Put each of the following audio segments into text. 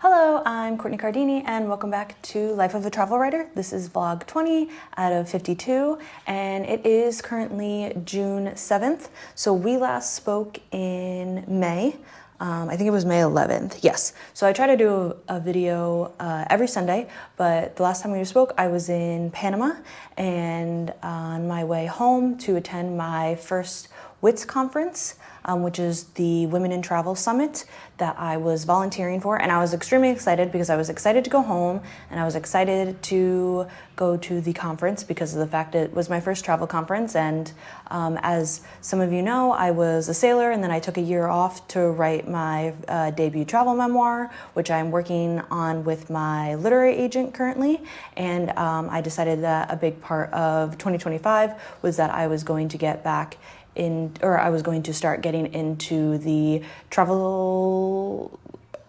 Hello, I'm Courtney Cardini and welcome back to Life of a Travel Writer. This is vlog 20 out of 52 and it is currently June 7th. So we last spoke in May. I think it was May 11th. Yes. So I try to do a video every Sunday, but the last time we spoke, I was in Panama and on my way home to attend my first WITS conference, which is the Women in Travel Summit that I was volunteering for. And I was extremely excited because I was excited to go home and I was excited to go to the conference because of the fact it was my first travel conference. And as some of you know, I was a sailor and then I took a year off to write my debut travel memoir, which I'm working on with my literary agent currently. And I decided that a big part of 2025 was that I was going to get back I was going to start getting into the travel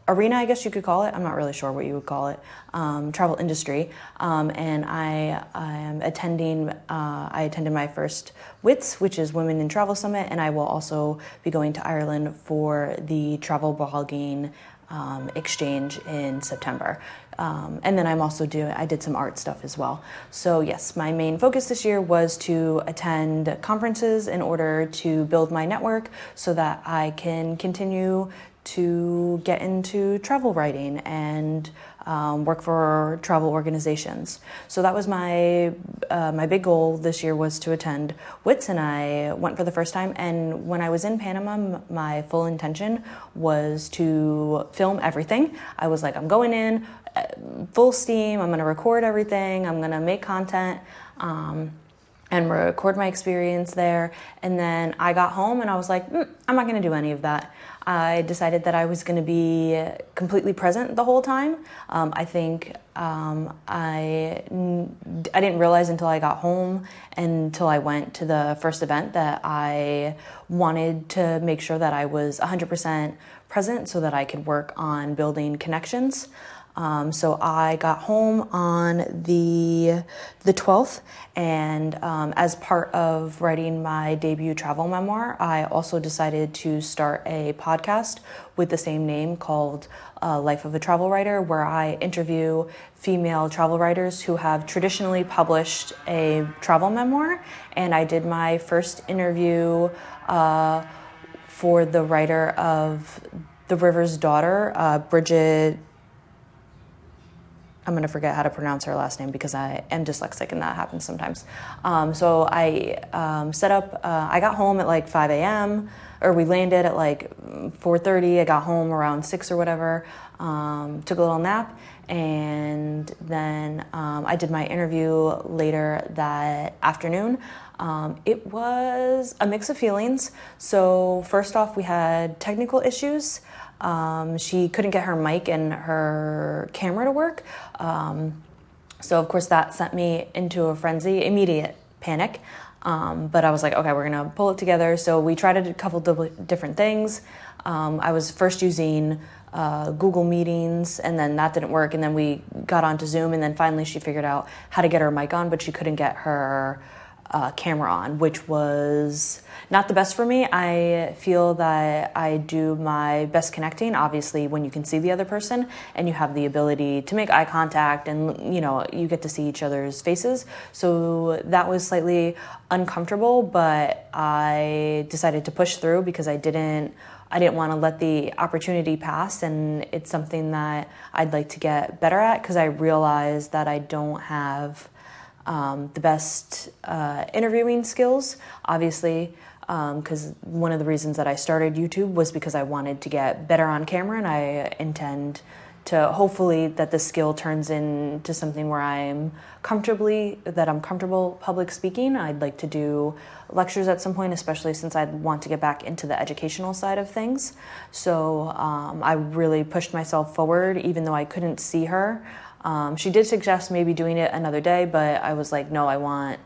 arena, I guess you could call it. I'm not really sure what you would call it, travel industry. And I am attending, I attended my first WITS, which is Women in Travel Summit, and I will also be going to Ireland for the travel blogging exchange in September. And then I did some art stuff as well. So yes, my main focus this year was to attend conferences in order to build my network so that I can continue to get into travel writing and work for travel organizations. So that was my big goal this year, was to attend WITS, and I went for the first time. And when I was in Panama, my full intention was to film everything. I was like, I'm going in full steam, I'm gonna record everything, I'm gonna make content, and record my experience there. And then I got home and I was like, I'm not gonna do any of that. I decided that I was gonna be completely present the whole time. I think I didn't realize until I got home and until I went to the first event that I wanted to make sure that I was 100% present so that I could work on building connections. So I got home on the 12th, and as part of writing my debut travel memoir, I also decided to start a podcast with the same name called Life of a Travel Writer, where I interview female travel writers who have traditionally published a travel memoir. And I did my first interview for the writer of The River's Daughter, Bridget. I'm going to forget how to pronounce her last name because I am dyslexic and that happens sometimes. So I set up, I got home at like 5 a.m. or we landed at like 4:30. I got home around 6 or whatever, took a little nap, and then I did my interview later that afternoon. It was a mix of feelings. So first off, we had technical issues. She couldn't get her mic and her camera to work. So of course that sent me into a frenzy, immediate panic. But I was like, okay, we're gonna pull it together. So we tried a couple different things. I was first using Google Meetings, and then that didn't work. And then we got onto Zoom, and then finally she figured out how to get her mic on, but she couldn't get her camera on, which was not the best for me. I feel that I do my best connecting, obviously, when you can see the other person and you have the ability to make eye contact and, you know, you get to see each other's faces. So that was slightly uncomfortable, but I decided to push through because I didn't want to let the opportunity pass, and it's something that I'd like to get better at because I realized that I don't have the best interviewing skills, obviously, because one of the reasons that I started YouTube was because I wanted to get better on camera, and I intend to hopefully that the skill turns into something where I'm comfortable public speaking. I'd like to do lectures at some point, especially since I want to get back into the educational side of things. So I really pushed myself forward, even though I couldn't see her. She did suggest maybe doing it another day, but I was like, no, I want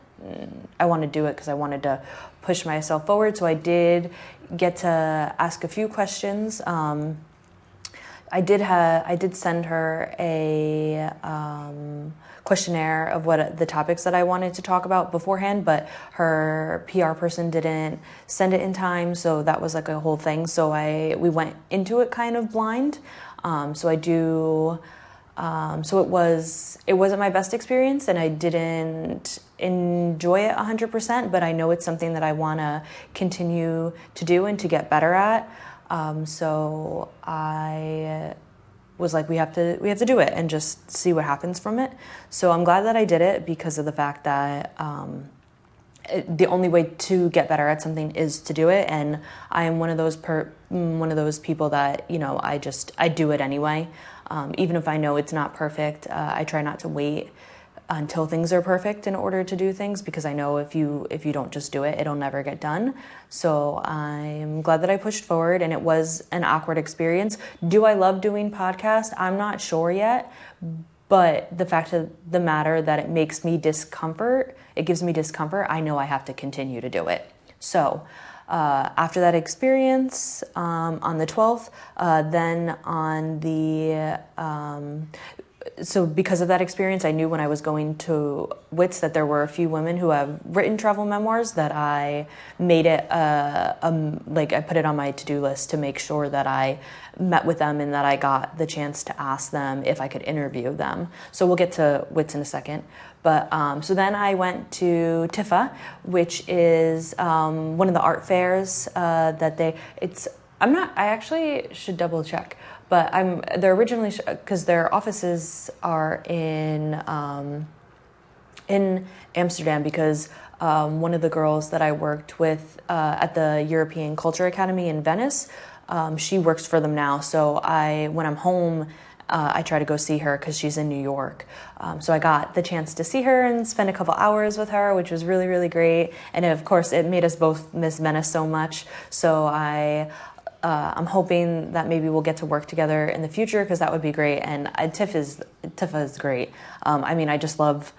to do it because I wanted to push myself forward. So I did get to ask a few questions. I did send her a questionnaire of what the topics that I wanted to talk about beforehand, but her PR person didn't send it in time, so that was like a whole thing. So we went into it kind of blind. So I do. So it wasn't my best experience, and I didn't enjoy it 100%, but I know it's something that I want to continue to do and to get better at. So I was like, we have to do it and just see what happens from it. So I'm glad that I did it because of the fact that the only way to get better at something is to do it, and I am one of those people that I do it anyway. Even if I know it's not perfect, I try not to wait until things are perfect in order to do things, because I know if you don't just do it, it'll never get done. So I'm glad that I pushed forward, and it was an awkward experience. Do I love doing podcasts? I'm not sure yet, but the fact of the matter that it gives me discomfort, I know I have to continue to do it. So after that experience, on the 12th, then on the so because of that experience, I knew when I was going to WITS that there were a few women who have written travel memoirs, that I made it I put it on my to-do list to make sure that I met with them and that I got the chance to ask them if I could interview them. So we'll get to WITS in a second. But so then I went to TIFA, which is one of the art fairs I actually should double check, but they're originally, because their offices are in Amsterdam, because one of the girls that I worked with at the European Culture Academy in Venice, she works for them now. So when I'm home, I try to go see her because she's in New York. So I got the chance to see her and spend a couple hours with her, which was really, really great. And of course, it made us both miss Venice so much. So I'm hoping that maybe we'll get to work together in the future, because that would be great. And TIFA is great. I just love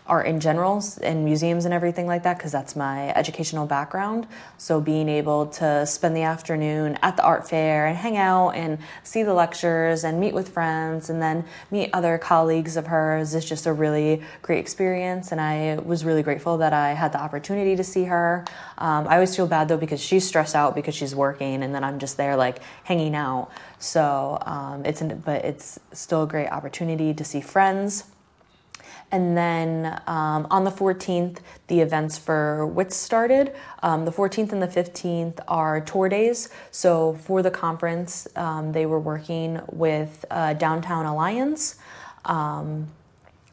art in general and museums and everything like that, because that's my educational background. So being able to spend the afternoon at the art fair and hang out and see the lectures and meet with friends and then meet other colleagues of hers is just a really great experience. And I was really grateful that I had the opportunity to see her. I always feel bad though, because she's stressed out because she's working, and then I'm just there like hanging out. So but it's still a great opportunity to see friends. And then on the 14th, the events for WITS started. The 14th and the 15th are tour days. So for the conference, they were working with Downtown Alliance,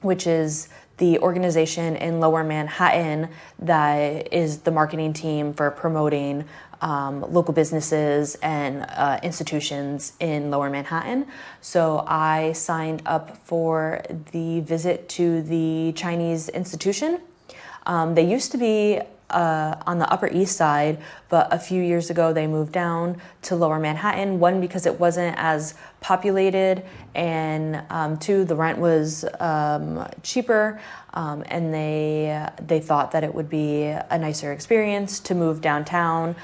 which is the organization in Lower Manhattan that is the marketing team for promoting local businesses and institutions in Lower Manhattan. So I signed up for the visit to the Chinese institution. They used to be on the Upper East Side, but a few years ago they moved down to Lower Manhattan. One, because it wasn't as populated, and two, the rent was cheaper, and they thought that it would be a nicer experience to move downtown.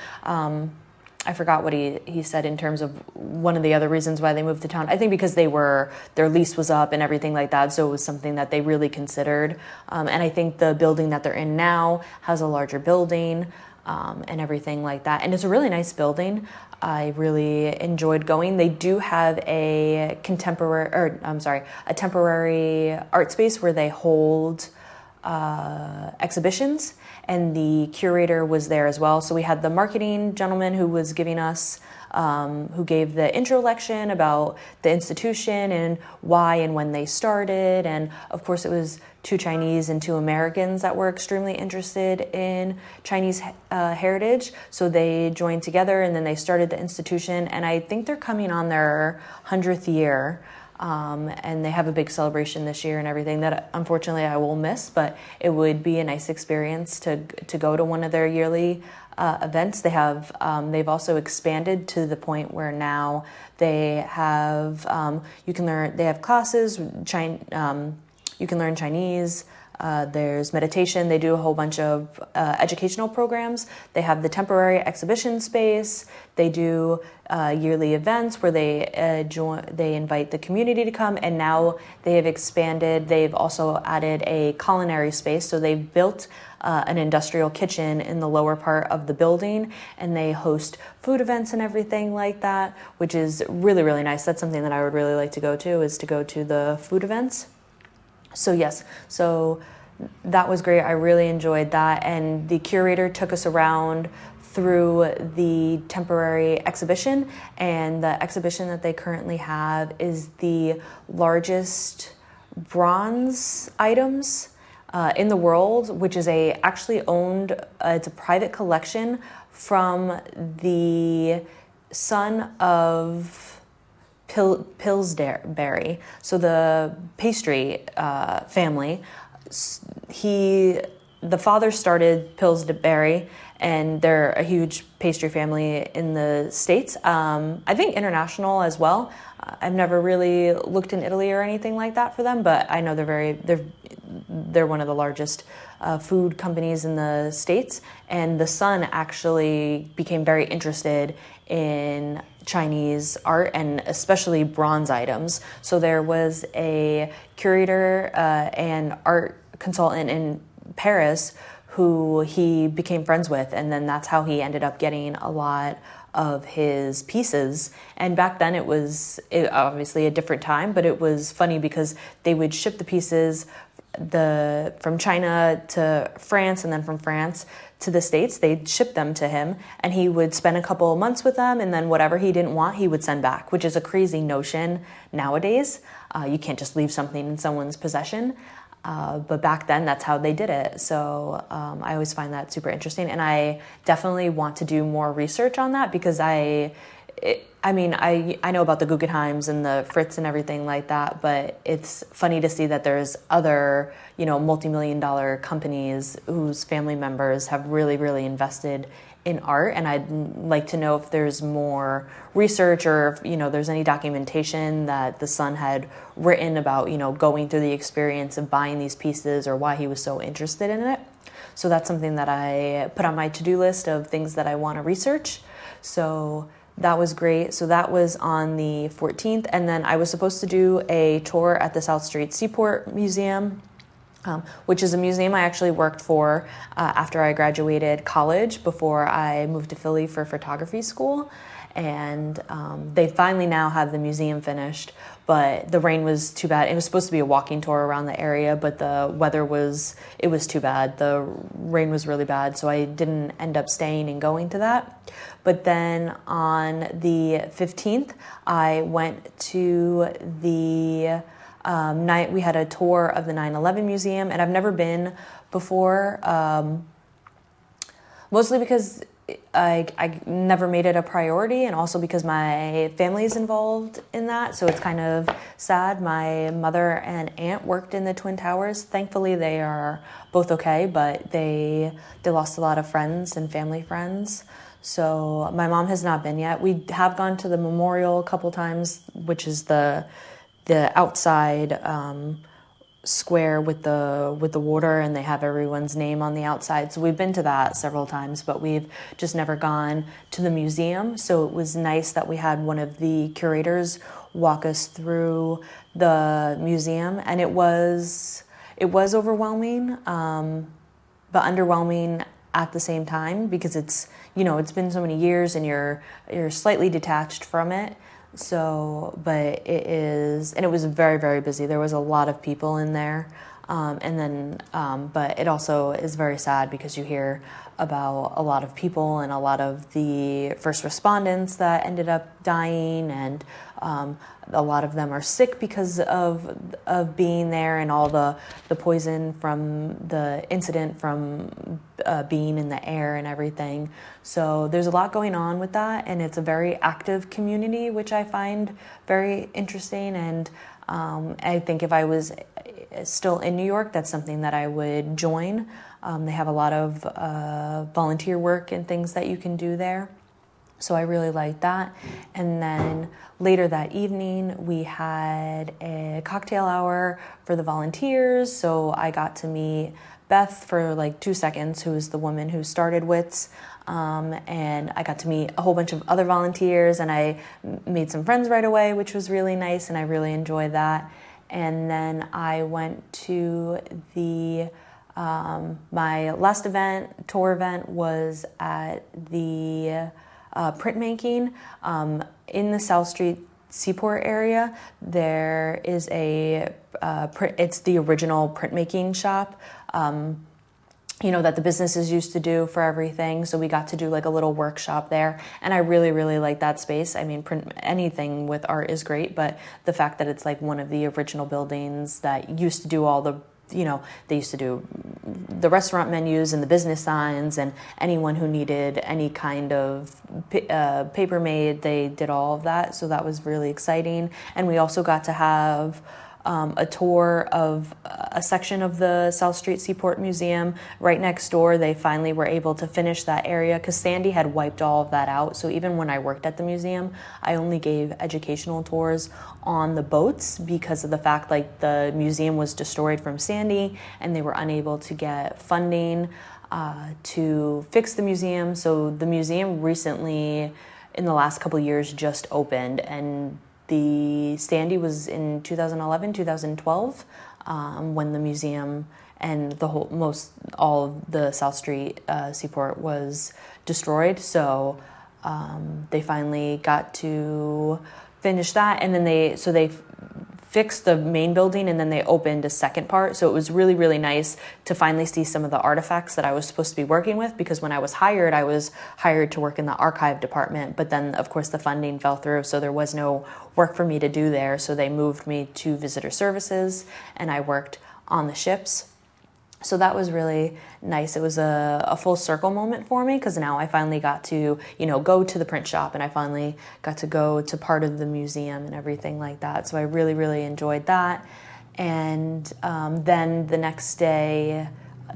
I forgot what he said in terms of one of the other reasons why they moved to town. I think because their lease was up and everything like that, so it was something that they really considered. And I think the building that they're in now has a larger building and everything like that. And it's a really nice building. I really enjoyed going. They do have a temporary art space where they hold exhibitions, and the curator was there as well. So we had the marketing gentleman who was giving us, who gave the intro lection about the institution and why and when they started. And of course, it was two Chinese and two Americans that were extremely interested in Chinese heritage. So they joined together, and then they started the institution. And I think they're coming on their 100th year. And they have a big celebration this year and everything that unfortunately I will miss, but it would be a nice experience to go to one of their yearly events. They've also expanded to the point where now they have they have classes. You can learn Chinese. There's meditation. They do a whole bunch of educational programs. They have the temporary exhibition space. They do yearly events where they invite the community to come, and now they have expanded. They've also added a culinary space, so they've built an industrial kitchen in the lower part of the building, and they host food events and everything like that, which is really, really nice. That's something that I would really like to go to, is to go to the food events. So yes, so that was great. I really enjoyed that, and the curator took us around through the temporary exhibition, and the exhibition that they currently have is the largest bronze items in the world, which is actually owned, it's a private collection from the son of Pillsbury, so the pastry family. The father started Pillsbury, and they're a huge pastry family in the States. I think international as well. I've never really looked in Italy or anything like that for them, but I know they're one of the largest food companies in the States. And the son actually became very interested in Chinese art, and especially bronze items. So there was a curator and art consultant in Paris who he became friends with, and then that's how he ended up getting a lot of his pieces. And back then it was obviously a different time, but it was funny because they would ship the pieces from China to France, and then from France to the States. They'd ship them to him, and he would spend a couple of months with them, and then whatever he didn't want, he would send back, which is a crazy notion nowadays. You can't just leave something in someone's possession. But back then, that's how they did it. So I always find that super interesting, and I definitely want to do more research on that, because I know about the Guggenheims and the Fritz and everything like that, but it's funny to see that there's other, multi-million-dollar companies whose family members have really, really invested in art, and I'd like to know if there's more research, or if there's any documentation that the son had written about going through the experience of buying these pieces, or why he was so interested in it. So that's something that I put on my to-do list of things that I want to research. So that was great. So that was on the 14th, and then I was supposed to do a tour at the South Street Seaport Museum, which is a museum I actually worked for after I graduated college, before I moved to Philly for photography school. And they finally now have the museum finished, but the rain was too bad. It was supposed to be a walking tour around the area, but the weather was too bad. The rain was really bad, so I didn't end up staying and going to that. But then on the 15th, I went to the we had a tour of the 9/11 Museum, and I've never been before, mostly because I never made it a priority, and also because my family is involved in that, so it's kind of sad. My mother and aunt worked in the Twin Towers. Thankfully, they are both okay, but they lost a lot of friends and family friends. So my mom has not been yet. We have gone to the memorial a couple times, which is the outside square with the water, and they have everyone's name on the outside. So we've been to that several times, but we've just never gone to the museum. So it was nice that we had one of the curators walk us through the museum, and it was overwhelming, but underwhelming at the same time, because it's been so many years, and you're slightly detached from it. So, but it was very, very busy. There was a lot of people in there. But it also is very sad, because you hear about a lot of people and a lot of the first respondents that ended up dying, and a lot of them are sick because of being there, and all the poison from the incident from being in the air and everything. So there's a lot going on with that, and it's a very active community, which I find very interesting. And I think if I was still in New York, that's something that I would join. They have a lot of volunteer work and things that you can do there. So I really liked that. And then later that evening, we had a cocktail hour for the volunteers. So I got to meet Beth for like 2 seconds, who is the woman who started WITS. And I got to meet a whole bunch of other volunteers, and I made some friends right away, which was really nice, and I really enjoyed that. And then I went to my last tour event was at the printmaking in the South Street Seaport area. There is it's the original printmaking shop, that the businesses used to do for everything. So we got to do like a little workshop there, and I really, really like that space. I mean, anything with art is great, but the fact that it's like one of the original buildings that used to do all the they used to do the restaurant menus and the business signs, and anyone who needed any kind of paper made, they did all of that. So that was really exciting. And we also got to have a tour of a section of the South Street Seaport Museum right next door. They finally were able to finish that area because Sandy had wiped all of that out. So even when I worked at the museum, I only gave educational tours on the boats because of the fact like the museum was destroyed from Sandy and they were unable to get funding to fix the museum. So the museum recently, in the last couple of years, just opened, and the Sandy was in 2011, 2012, when the museum and all of the South Street Seaport was destroyed. So they finally got to finish that, and then they fixed the main building, and then they opened a second part. So it was really, really nice to finally see some of the artifacts that I was supposed to be working with, because when I was hired to work in the archive department, but then of course the funding fell through, so there was no work for me to do there. So they moved me to visitor services, and I worked on the ships. So that was really nice. It was a full circle moment for me, because now I finally got to, go to the print shop, and I finally got to go to part of the museum and everything like that. So I really, really enjoyed that. And then the next day,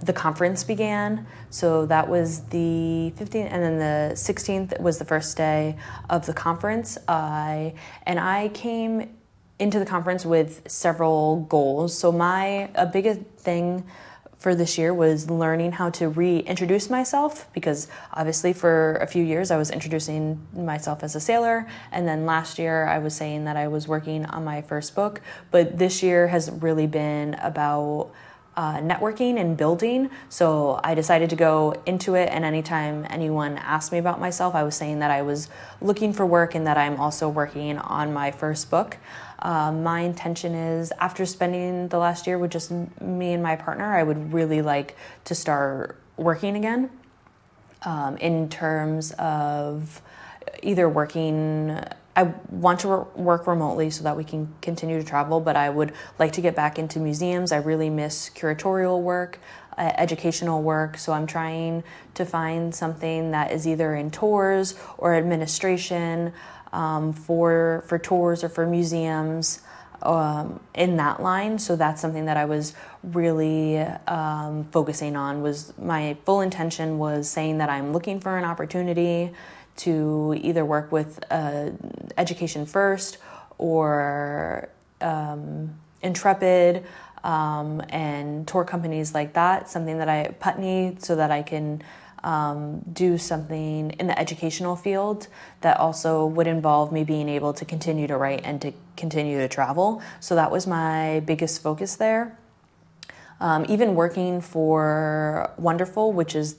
the conference began. So that was the 15th, and then the 16th was the first day of the conference. I came into the conference with several goals. So a biggest thing for this year was learning how to reintroduce myself, because obviously for a few years I was introducing myself as a sailor, and then last year I was saying that I was working on my first book, but this year has really been about networking and building. So I decided to go into it, and anytime anyone asked me about myself, I was saying that I was looking for work and that I'm also working on my first book. My intention is, after spending the last year with just me and my partner, I would really like to start working again, in terms of either working. I want to work remotely so that we can continue to travel, but I would like to get back into museums. I really miss curatorial work, educational work, so I'm trying to find something that is either in tours or administration, for tours or for museums, in that line. So that's something that I was really focusing on. Was my full intention was saying that I'm looking for an opportunity to either work with Education First or Intrepid, and tour companies like that, something that Putney, so that I can do something in the educational field that also would involve me being able to continue to write and to continue to travel. So that was my biggest focus there. Even working for Wonderful, which is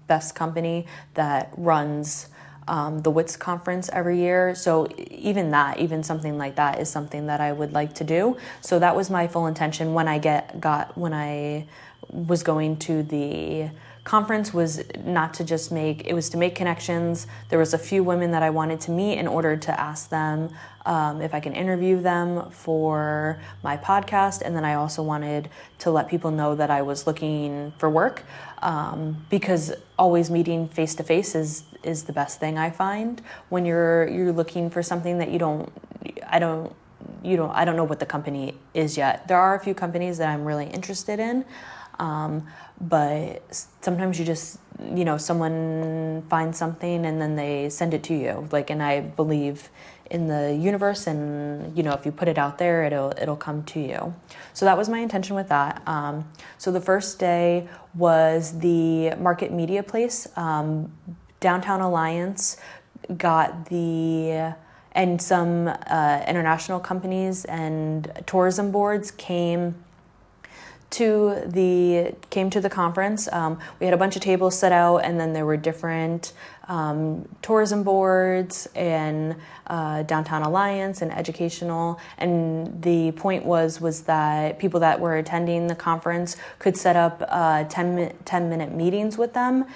Beth's company that runs the WITS conference every year. So even something like that is something that I would like to do. So that was my full intention when I was going to the conference, was not to just it was to make connections. There was a few women that I wanted to meet in order to ask them if I can interview them for my podcast. And then I also wanted to let people know that I was looking for work, because always meeting face to face is the best thing I find when you're looking for something that I don't know what the company is yet. There are a few companies that I'm really interested in, but sometimes you just someone finds something and then they send it to you. And I believe in the universe, and if you put it out there, it'll come to you. So that was my intention with that. So the first day was the Market Media Place. Downtown Alliance got and some international companies and tourism boards came to the conference. We had a bunch of tables set out, and then there were different tourism boards and Downtown Alliance and educational. And the point was that people that were attending the conference could set up 10-minute meetings with them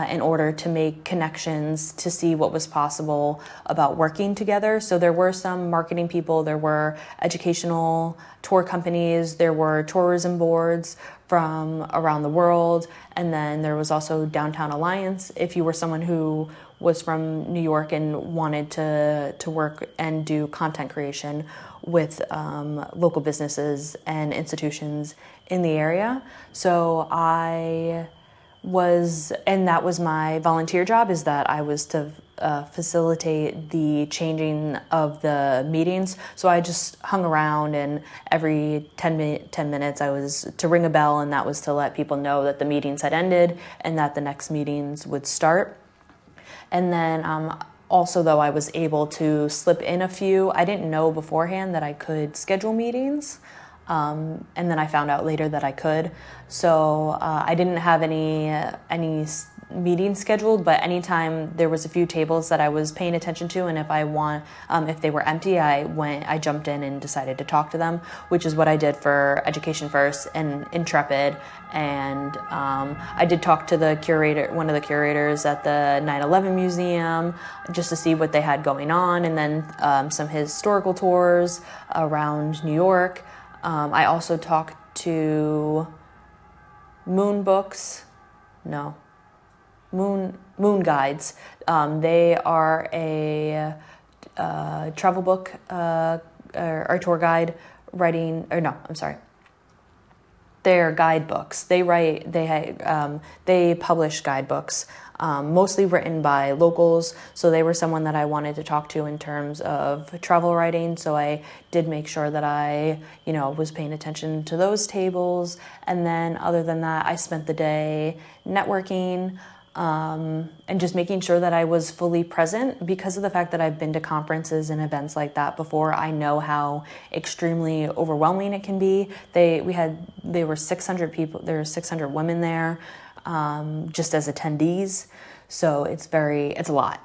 in order to make connections to see what was possible about working together. So there were some marketing people, there were educational tour companies, there were tourism boards from around the world, and then there was also Downtown Alliance. If you were someone who was from New York and wanted to work and do content creation with local businesses and institutions in the area. So and that was my volunteer job, is that I was to facilitate the changing of the meetings. So I just hung around, and every 10 minutes I was to ring a bell, and that was to let people know that the meetings had ended and that the next meetings would start. And then also, though, I was able to slip in a few. I didn't know beforehand that I could schedule meetings. And then I found out later that I could. So I didn't have any meetings scheduled, but anytime there was a few tables that I was paying attention to, and if they were empty, I jumped in and decided to talk to them, which is what I did for Education First and Intrepid. And I did talk to one of the curators at the 9/11 Museum, just to see what they had going on, and then some historical tours around New York. I also talked to Moon Guides. They are a travel book or tour guide writing. Or no, I'm sorry. They're guidebooks. They publish guidebooks, mostly written by locals. So they were someone that I wanted to talk to in terms of travel writing. So I did make sure that I, was paying attention to those tables. And then other than that, I spent the day networking, and just making sure that I was fully present. Because of the fact that I've been to conferences and events like that before, I know how extremely overwhelming it can be. There were 600 people, there were 600 women there, just as attendees. So it's a lot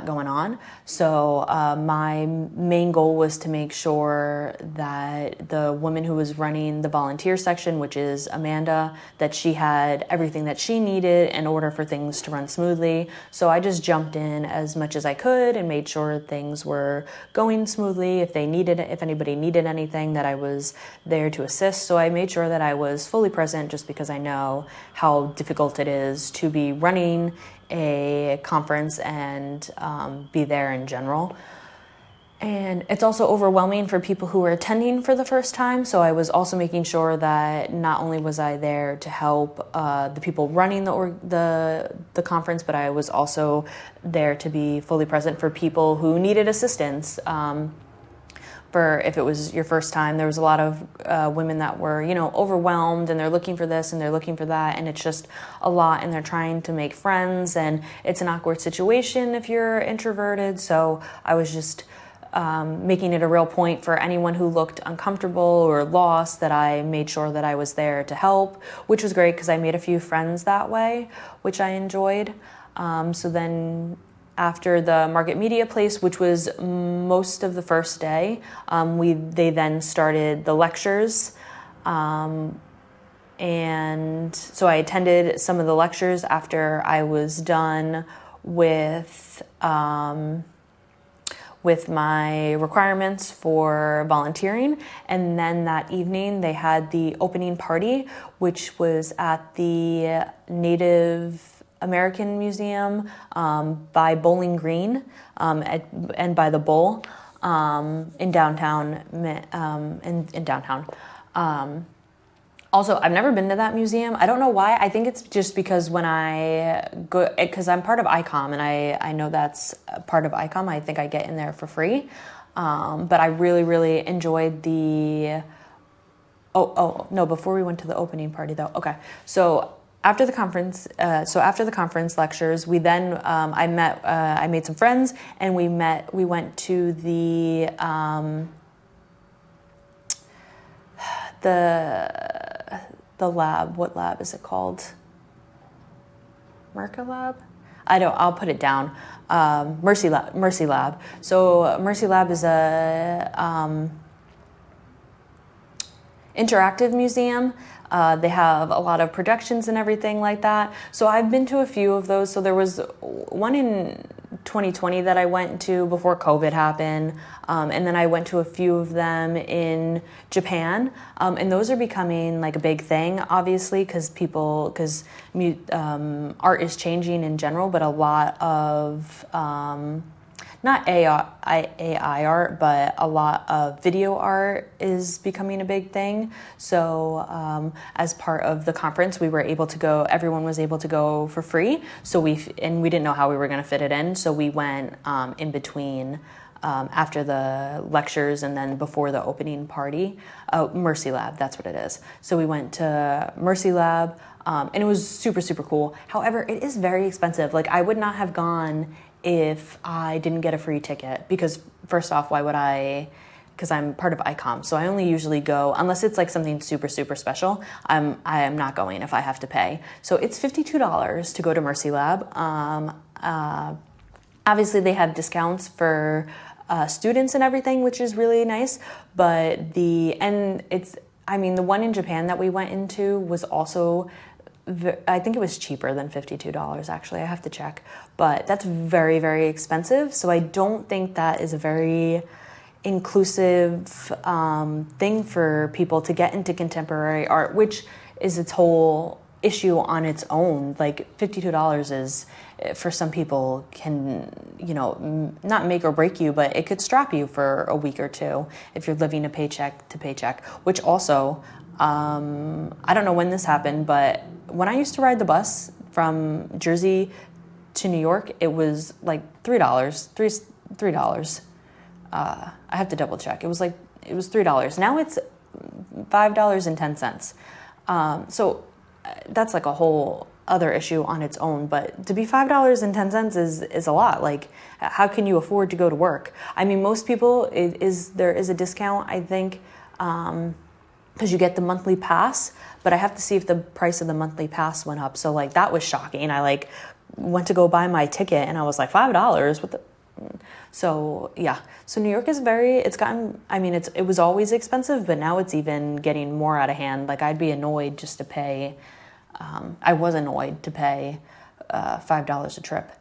going on. So my main goal was to make sure that the woman who was running the volunteer section, which is Amanda, that she had everything that she needed in order for things to run smoothly. So I just jumped in as much as I could and made sure things were going smoothly. If anybody needed anything, that I was there to assist. So I made sure that I was fully present, just because I know how difficult it is to be running a conference and be there in general. And it's also overwhelming for people who are attending for the first time. So I was also making sure that not only was I there to help the people running the conference, but I was also there to be fully present for people who needed assistance. For if it was your first time, there was a lot of women that were, overwhelmed, and they're looking for this and they're looking for that, and it's just a lot, and they're trying to make friends, and it's an awkward situation if you're introverted. So I was just making it a real point for anyone who looked uncomfortable or lost, that I made sure that I was there to help, which was great because I made a few friends that way, which I enjoyed. So then after the Market Media Place, which was most of the first day, they then started the lectures. And so I attended some of the lectures after I was done with my requirements for volunteering. And then that evening they had the opening party, which was at the Native American Museum by Bowling Green and by the Bowl in downtown. Also, I've never been to that museum. I don't know why. I think it's just because when I go, because I'm part of ICOM, and I know that's a part of ICOM. I think I get in there for free. But I really, really enjoyed the. Oh no! Before we went to the opening party, though. Okay, so after the conference lectures, we then I made some friends, and we went to the lab. What lab is it called? Merca Lab? I'll put it down. Mercy Lab. So Mercy Lab is a interactive museum. They have a lot of projections and everything like that. So I've been to a few of those. So there was one in 2020 that I went to before COVID happened. And then I went to a few of them in Japan. And those are becoming like a big thing, obviously, because art is changing in general, but a lot of not AI art, but a lot of video art is becoming a big thing. So as part of the conference, everyone was able to go for free. So we didn't know how we were going to fit it in. So we went in between after the lectures and then before the opening party. Mercy Lab, that's what it is. So we went to Mercy Lab and it was super, super cool. However, it is very expensive. Like I would not have gone if I didn't get a free ticket, because first off, why would I? Because I'm part of ICOM, so I only usually go unless it's like something super, super special. I am not going if I have to pay. So it's $52 to go to Mercy Lab. Obviously, they have discounts for students and everything, which is really nice. But the one in Japan that we went into was also. I think it was cheaper than $52, actually. I have to check. But that's very, very expensive. So I don't think that is a very inclusive thing for people to get into contemporary art, which is its whole issue on its own. Like $52 is, for some people, can, not make or break you, but it could strap you for a week or two if you're living a paycheck to paycheck, which also, I don't know when this happened, but when I used to ride the bus from Jersey to New York, it was like $3. I have to double check. It was $3. Now it's $5.10. So that's like a whole other issue on its own. But to be $5.10 is a lot. Like, how can you afford to go to work? I mean, most people there is a discount, I think. Because you get the monthly pass, but I have to see if the price of the monthly pass went up. So like that was shocking. I went to go buy my ticket and I was like $5. So yeah. So New York is it was always expensive, but now it's even getting more out of hand. Like I'd be annoyed just to pay. I was annoyed to pay $5 a trip.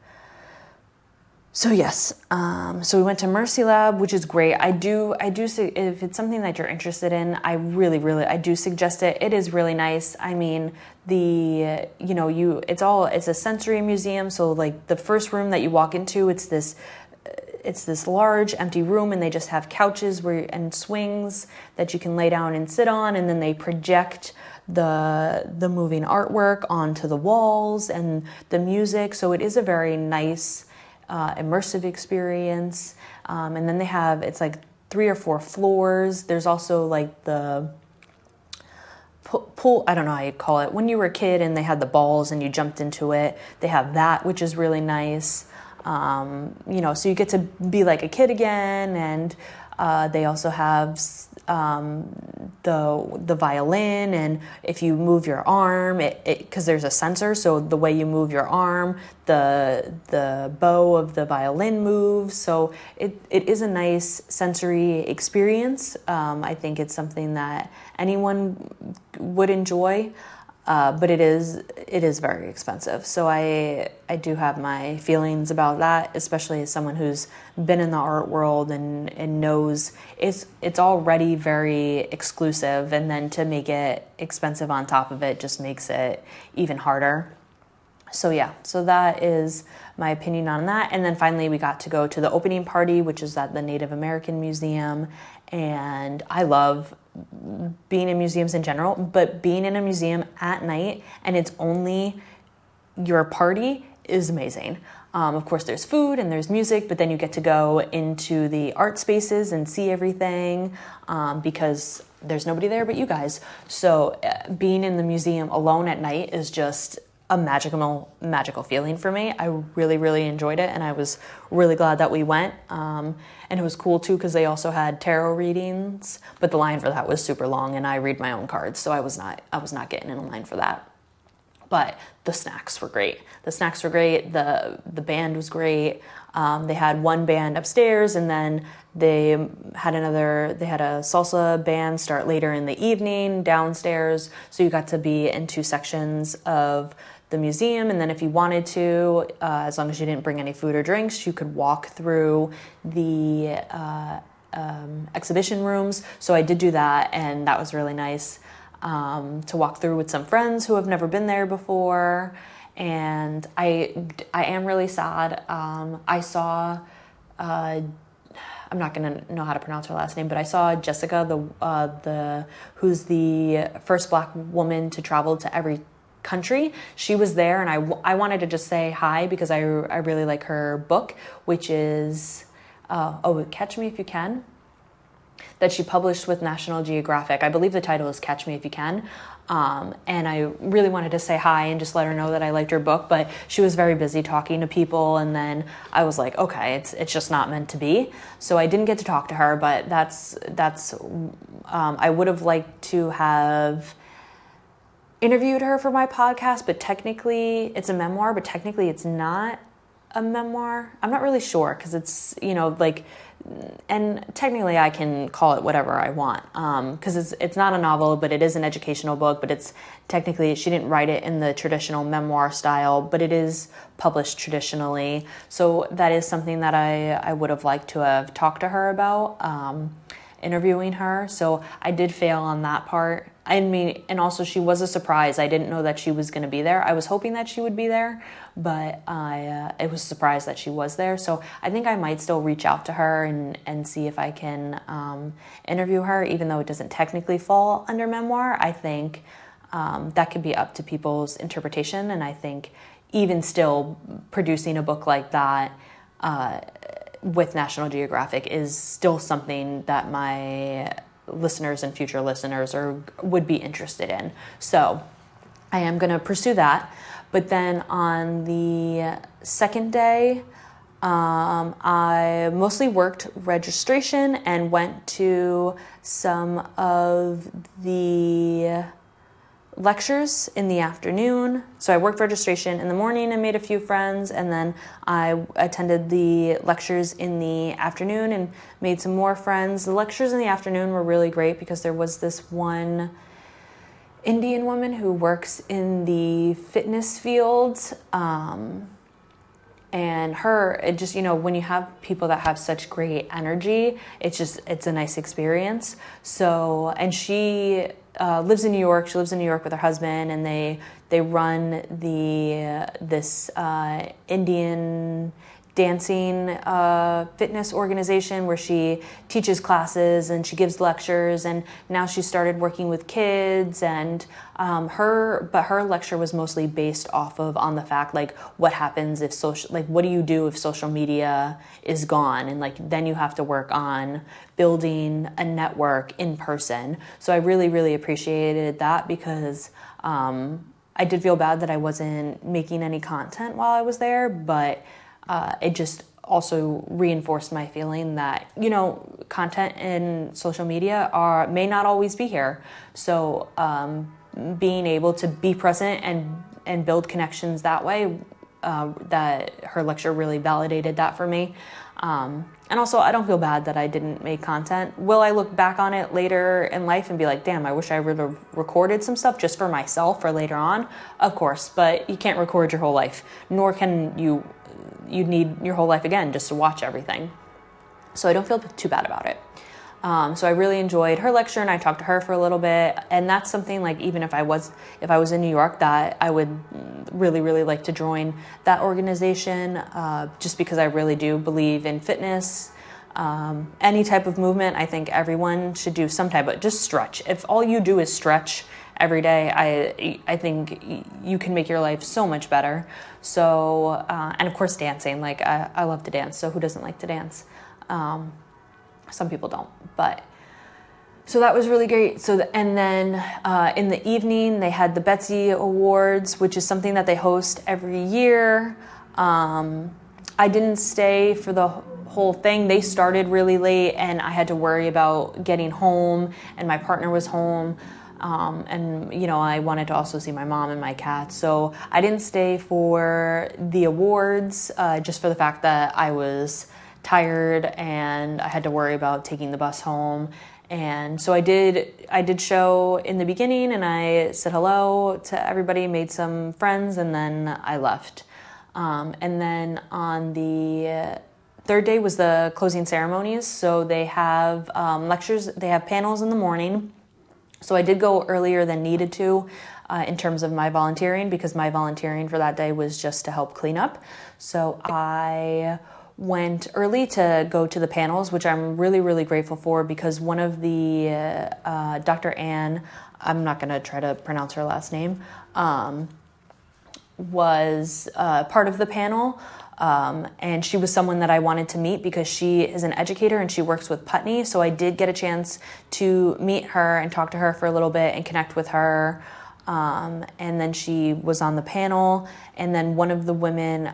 So yes, so we went to Mercy Lab, which is great. I do say if it's something that you're interested in, I really, really, I do suggest it. It is really nice. I mean, it's a sensory museum. So like the first room that you walk into, it's this large empty room, and they just have couches and swings that you can lay down and sit on, and then they project the moving artwork onto the walls and the music. So it is a very nice immersive experience. And then it's like 3 or 4 floors. There's also like the pool, I don't know how you call it. When you were a kid and they had the balls and you jumped into it, they have that, which is really nice. So you get to be like a kid again. And they also have the violin, and if you move your arm, because there's a sensor, so the way you move your arm, the bow of the violin moves. So it is a nice sensory experience. I think it's something that anyone would enjoy. But it is very expensive. So I do have my feelings about that, especially as someone who's been in the art world and knows it's already very exclusive, and then to make it expensive on top of it just makes it even harder. So yeah, so that is my opinion on that. And then finally we got to go to the opening party, which is at the Native American Museum. And I love being in museums in general, but being in a museum at night and it's only your party is amazing. Of course, there's food and there's music, but then you get to go into the art spaces and see everything because there's nobody there but you guys. So being in the museum alone at night is just a magical feeling for me. I really, really enjoyed it, and I was really glad that we went. And it was cool too because they also had tarot readings, but the line for that was super long, and I read my own cards, so I was not getting in a line for that. But the snacks were great. The band was great. They had one band upstairs, and then they had a salsa band start later in the evening downstairs. So you got to be in two sections of the museum, and then if you wanted to, as long as you didn't bring any food or drinks, you could walk through the exhibition rooms. So I did do that, and that was really nice. To walk through with some friends who have never been there before. And I am really sad. I saw, I'm not going to know how to pronounce her last name, but I saw Jessica, who's the first Black woman to travel to every country. She was there, and I wanted to just say hi because I really like her book, which is, Catch Me If You Can, that she published with National Geographic. I believe the title is Catch Me If You Can. And I really wanted to say hi and just let her know that I liked her book, but she was very busy talking to people, and then I was like, okay, it's just not meant to be. So I didn't get to talk to her, but that's I would have liked to have interviewed her for my podcast, but technically it's a memoir, but technically it's not a memoir. I'm not really sure because it's, and technically I can call it whatever I want because it's not a novel, but it is an educational book, but it's technically, she didn't write it in the traditional memoir style, but it is published traditionally. So that is something that I would have liked to have talked to her about, interviewing her. So I did fail on that part. I mean, and also she was a surprise. I didn't know that she was going to be there. I was hoping that she would be there, but it was a surprise that she was there. So I think I might still reach out to her and see if I can interview her, even though it doesn't technically fall under memoir. I think that could be up to people's interpretation. And I think even still producing a book like that with National Geographic is still something that my listeners and future listeners would be interested in. So I am going to pursue that. But then on the second day, I mostly worked registration and went to some of the lectures in the afternoon. So I worked registration in the morning and made a few friends, and then I attended the lectures in the afternoon and made some more friends. The lectures in the afternoon were really great because there was this one Indian woman who works in the fitness field, and it just, when you have people that have such great energy, it's a nice experience. So, and she lives in New York. She lives in New York with her husband, and they run this Indian dancing fitness organization where she teaches classes and she gives lectures, and now she started working with kids, and her lecture was mostly based on the fact, what happens if what do you do if social media is gone, and then you have to work on building a network in person. So I really, really appreciated that because I did feel bad that I wasn't making any content while I was there, but it just also reinforced my feeling that, content in social media may not always be here. So being able to be present and build connections that way, that her lecture really validated that for me. And also, I don't feel bad that I didn't make content. Will I look back on it later in life and be like, damn, I wish I would have recorded some stuff just for myself for later on? Of course, but you can't record your whole life, nor can you need your whole life again just to watch everything. So I don't feel too bad about it. So I really enjoyed her lecture, and I talked to her for a little bit. And that's something, even if I was in New York, that I would really, really like to join that organization, just because I really do believe in fitness. Any type of movement, I think everyone should do some type of, just stretch. If all you do is stretch every day, I think you can make your life so much better. So, and of course dancing, like I love to dance, so who doesn't like to dance? Some people don't, but so that was really great. So, and then in the evening, they had the Betsy Awards, which is something that they host every year. I didn't stay for the whole thing. They started really late, and I had to worry about getting home, and my partner was home. And, you know, I wanted to also see my mom and my cat. So I didn't stay for the awards, just for the fact that I was tired and I had to worry about taking the bus home. And so I did show in the beginning, and I said hello to everybody, made some friends, and then I left. And then on the third day was the closing ceremonies. So they have lectures, they have panels in the morning. So I did go earlier than needed to in terms of my volunteering, because my volunteering for that day was just to help clean up. So I went early to go to the panels, which I'm really, really grateful for, because one of the, Dr. Ann, I'm not going to try to pronounce her last name, was part of the panel. And she was someone that I wanted to meet because she is an educator and she works with Putney. So I did get a chance to meet her and talk to her for a little bit and connect with her. And then she was on the panel. And then one of the women,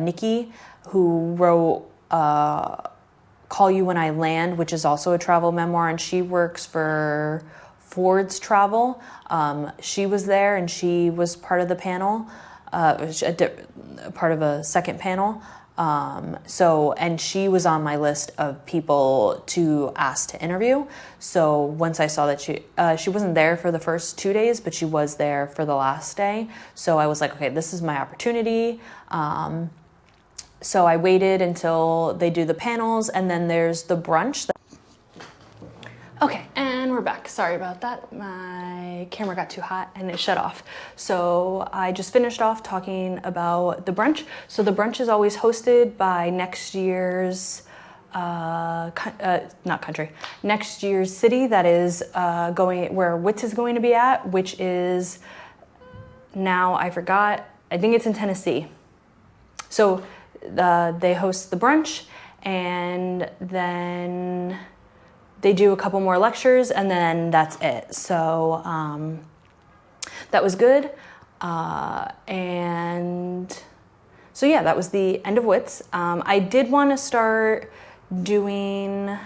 Nikki, who wrote Call You When I Land, which is also a travel memoir, and she works for Ford's Travel. She was there, and she was part of the panel, part of a second panel. And she was on my list of people to ask to interview. So once I saw that she wasn't there for the first 2 days, but she was there for the last day. So I was like, okay, this is my opportunity. So I waited until they do the panels, and then there's the brunch. Okay, and we're back. Sorry about that. My camera got too hot and it shut off. So I just finished off talking about the brunch. So the brunch is always hosted by next year's, next year's city that is going, where WITS is going to be at, which is, now I forgot, I think it's in Tennessee. So they host the brunch, and then they do a couple more lectures, and then that's it. So that was good. And so yeah, that was the end of WITS. I did want to start doing,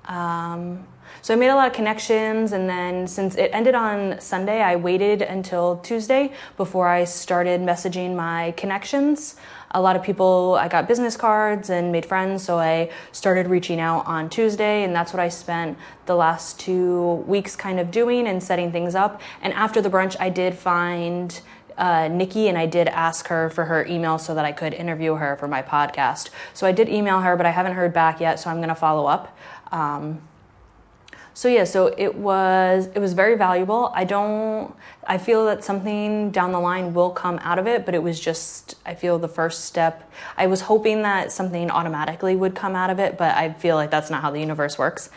so I made a lot of connections, and then since it ended on Sunday, I waited until Tuesday before I started messaging my connections. A lot of people, I got business cards and made friends, so I started reaching out on Tuesday, and that's what I spent the last 2 weeks kind of doing and setting things up. And after the brunch, I did find Nikki, and I did ask her for her email so that I could interview her for my podcast. So I did email her, but I haven't heard back yet, so I'm going to follow up. So yeah, so it was very valuable. I feel that something down the line will come out of it, but it was just, I feel the first step. I was hoping that something automatically would come out of it, but I feel like that's not how the universe works.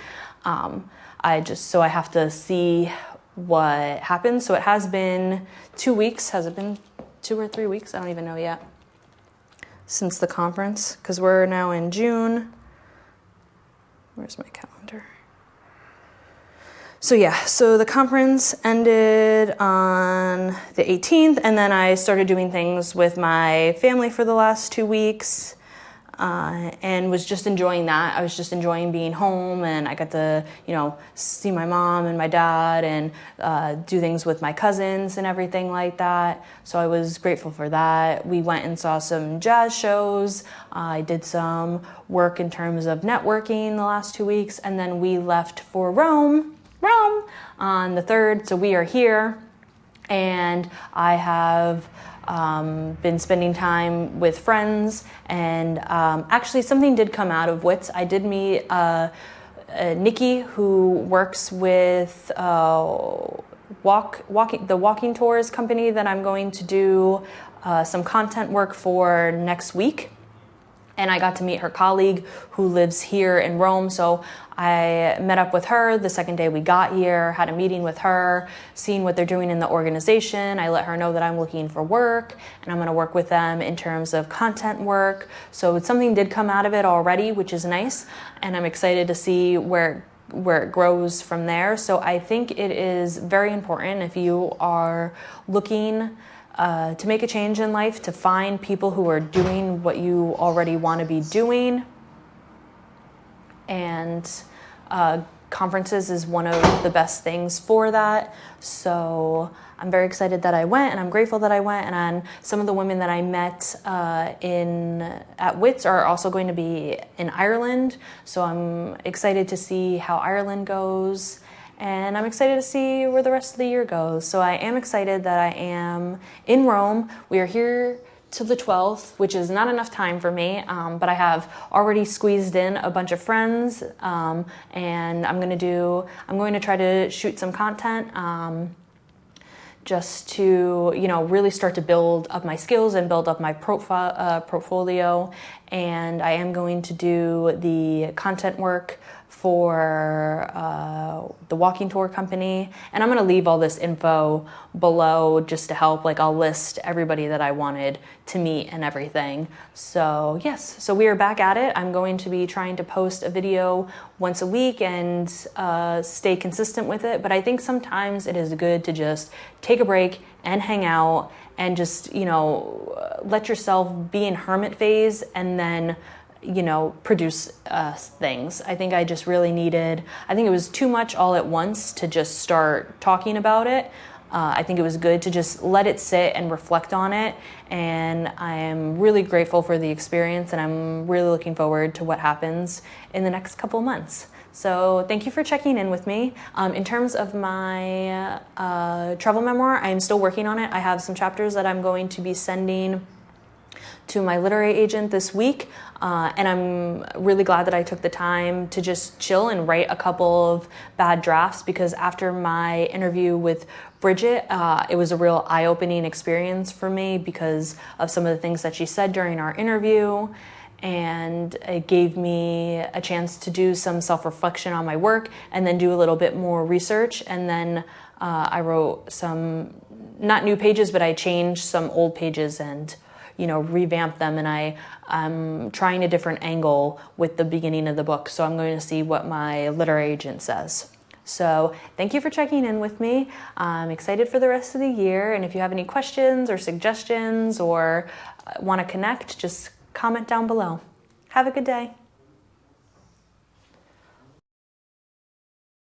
So I have to see what happens. So it has been 2 weeks. Has it been 2 or 3 weeks? I don't even know yet. Since the conference, because we're now in June. Where's my calendar? So yeah, so the conference ended on the 18th, and then I started doing things with my family for the last 2 weeks, and was just enjoying that. I was just enjoying being home, and I got to, see my mom and my dad and do things with my cousins and everything like that. So I was grateful for that. We went and saw some jazz shows. I did some work in terms of networking the last 2 weeks, and then we left for Rome on the 3rd. So we are here, and I have been spending time with friends, and actually something did come out of WITS. I did meet Nikki, who works with the walking tours company that I'm going to do some content work for next week. And I got to meet her colleague who lives here in Rome. So I met up with her the second day we got here, had a meeting with her, seeing what they're doing in the organization. I let her know that I'm looking for work and I'm going to work with them in terms of content work. So something did come out of it already, which is nice. And I'm excited to see where it grows from there. So I think it is very important, if you are looking to make a change in life, to find people who are doing what you already want to be doing. And conferences is one of the best things for that. So I'm very excited that I went, and I'm grateful that I went. And some of the women that I met at WITS are also going to be in Ireland. So I'm excited to see how Ireland goes. And I'm excited to see where the rest of the year goes. So I am excited that I am in Rome. We are here till the 12th, which is not enough time for me, but I have already squeezed in a bunch of friends, and I'm going to try to shoot some content just to, really start to build up my skills and build up my portfolio. And I am going to do the content work for the walking tour company. And I'm going to leave all this info below just to help. I'll list everybody that I wanted to meet and everything. So yes, so we are back at it. I'm going to be trying to post a video once a week and stay consistent with it. But I think sometimes it is good to just take a break and hang out and just, let yourself be in hermit phase and then produce things. I think I just really I think it was too much all at once to just start talking about it. I think it was good to just let it sit and reflect on it. And I am really grateful for the experience, and I'm really looking forward to what happens in the next couple months. So thank you for checking in with me. In terms of my travel memoir, I am still working on it. I have some chapters that I'm going to be sending to my literary agent this week, and I'm really glad that I took the time to just chill and write a couple of bad drafts, because after my interview with Bridget, it was a real eye-opening experience for me because of some of the things that she said during our interview, and it gave me a chance to do some self-reflection on my work and then do a little bit more research. And then I wrote some, not new pages, but I changed some old pages and revamp them, and I'm trying a different angle with the beginning of the book. So I'm going to see what my literary agent says. So thank you for checking in with me. I'm excited for the rest of the year. And if you have any questions or suggestions or want to connect, just comment down below. Have a good day.